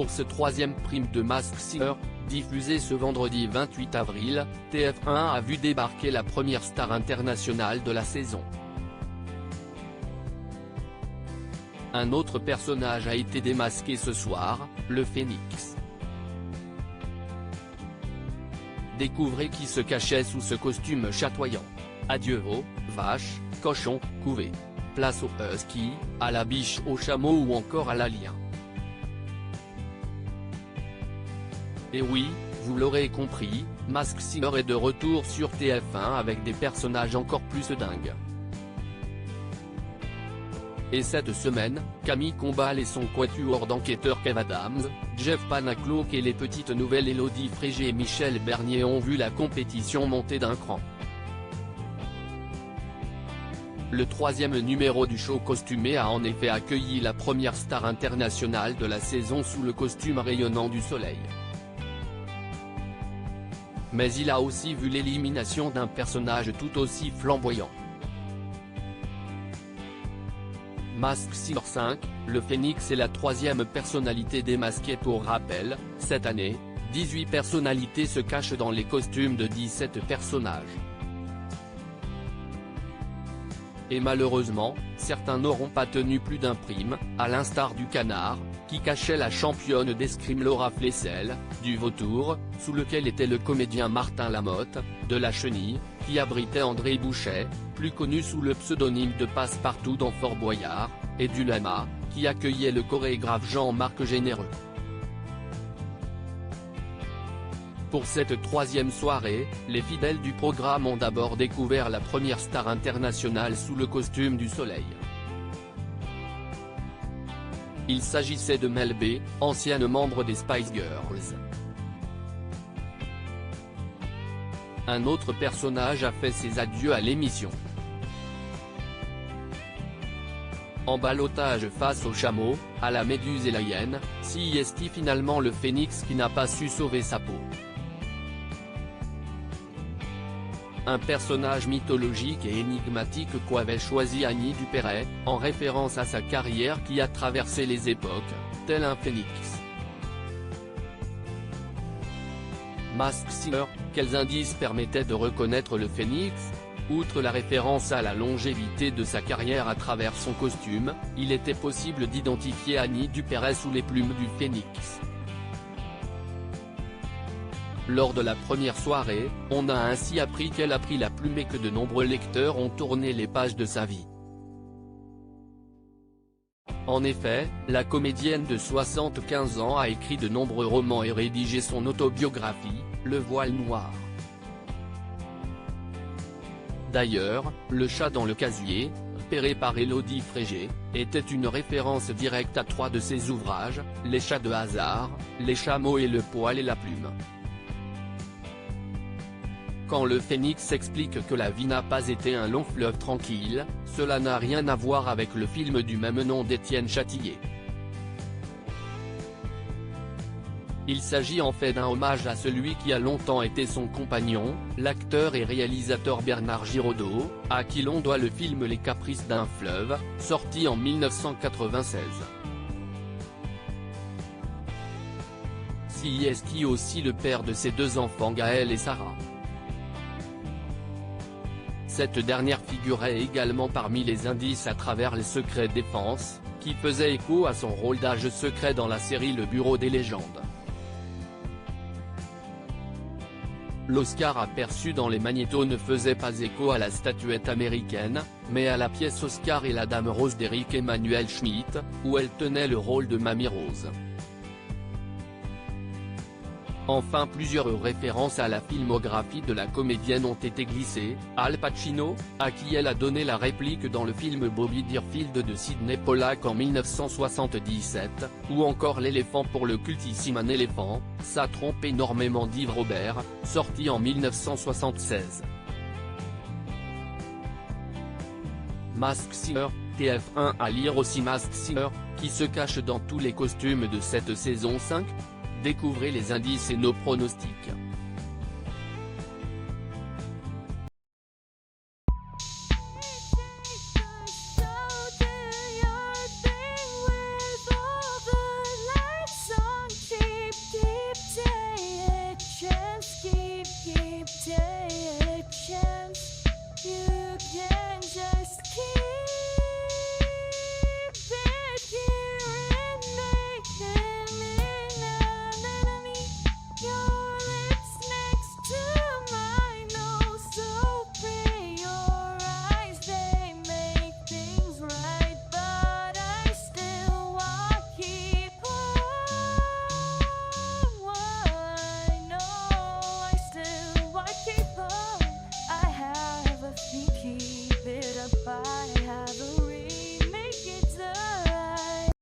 Pour ce troisième prime de Masked Singer, diffusé ce vendredi 28 avril, TF1 a vu débarquer la première star internationale de la saison. Un autre personnage a été démasqué ce soir, le Phénix. Découvrez qui se cachait sous ce costume chatoyant. Adieu aux vaches, cochons, couvées. Place au husky, à la biche, au chameau ou encore à l'alien. Et oui, vous l'aurez compris, Masked Singer est de retour sur TF1 avec des personnages encore plus dingues. Et cette semaine, Camille Combal et son quatuor d'enquêteurs Kev Adams, Jeff Panaclock et les petites nouvelles Élodie Frégé et Michel Bernier ont vu la compétition monter d'un cran. Le troisième numéro du show costumé a en effet accueilli la première star internationale de la saison sous le costume rayonnant du soleil. Mais il a aussi vu l'élimination d'un personnage tout aussi flamboyant. Masked Singer 5, le Phénix est la troisième personnalité démasquée. Pour rappel, cette année, 18 personnalités se cachent dans les costumes de 17 personnages. Et malheureusement, certains n'auront pas tenu plus d'un prime, à l'instar du canard, qui cachait la championne d'escrime Laura Flessel, du vautour, sous lequel était le comédien Martin Lamotte, de la chenille, qui abritait André Bouchet, plus connu sous le pseudonyme de Passepartout dans Fort Boyard, et du lama, qui accueillait le chorégraphe Jean-Marc Généreux. Pour cette troisième soirée, les fidèles du programme ont d'abord découvert la première star internationale sous le costume du soleil. Il s'agissait de Mel B, ancienne membre des Spice Girls. Un autre personnage a fait ses adieux à l'émission. En ballottage face au chameau, à la méduse et la hyène, si est finalement le Phénix qui n'a pas su sauver sa peau. Un personnage mythologique et énigmatique qu'avait choisi Annie Dupéret, en référence à sa carrière qui a traversé les époques, tel un phénix. Masked Singer, quels indices permettaient de reconnaître le Phénix? Outre la référence à la longévité de sa carrière à travers son costume, il était possible d'identifier Annie Dupéret sous les plumes du Phénix. Lors de la première soirée, on a ainsi appris qu'elle a pris la plume et que de nombreux lecteurs ont tourné les pages de sa vie. En effet, la comédienne de 75 ans a écrit de nombreux romans et rédigé son autobiographie, Le Voile Noir. D'ailleurs, le chat dans le casier, repéré par Élodie Frégé, était une référence directe à 3 de ses ouvrages, Les chats de hasard, Les chameaux et le poil et la plume. Quand le Phénix explique que la vie n'a pas été un long fleuve tranquille, cela n'a rien à voir avec le film du même nom d'Étienne Châtillier. Il s'agit en fait d'un hommage à celui qui a longtemps été son compagnon, l'acteur et réalisateur Bernard Giraudot, à qui l'on doit le film Les Caprices d'un fleuve, sorti en 1996. Si est aussi le père de ses 2 enfants Gaël et Sarah. Cette dernière figurait également parmi les indices à travers les secrets défense, qui faisait écho à son rôle d'agent secret dans la série Le Bureau des légendes. L'Oscar aperçu dans les magnétos ne faisait pas écho à la statuette américaine, mais à la pièce Oscar et la Dame Rose d'Éric Emmanuel Schmitt, où elle tenait le rôle de Mamie Rose. Enfin, plusieurs références à la filmographie de la comédienne ont été glissées, Al Pacino, à qui elle a donné la réplique dans le film Bobby Deerfield de Sidney Pollack en 1977, ou encore L'éléphant pour le cultissime Un éléphant, ça trompe énormément d'Yves Robert, sorti en 1976. Masked Singer, TF1 à lire aussi Masked Singer, qui se cache dans tous les costumes de cette saison 5. Découvrez les indices et nos pronostics. tienne.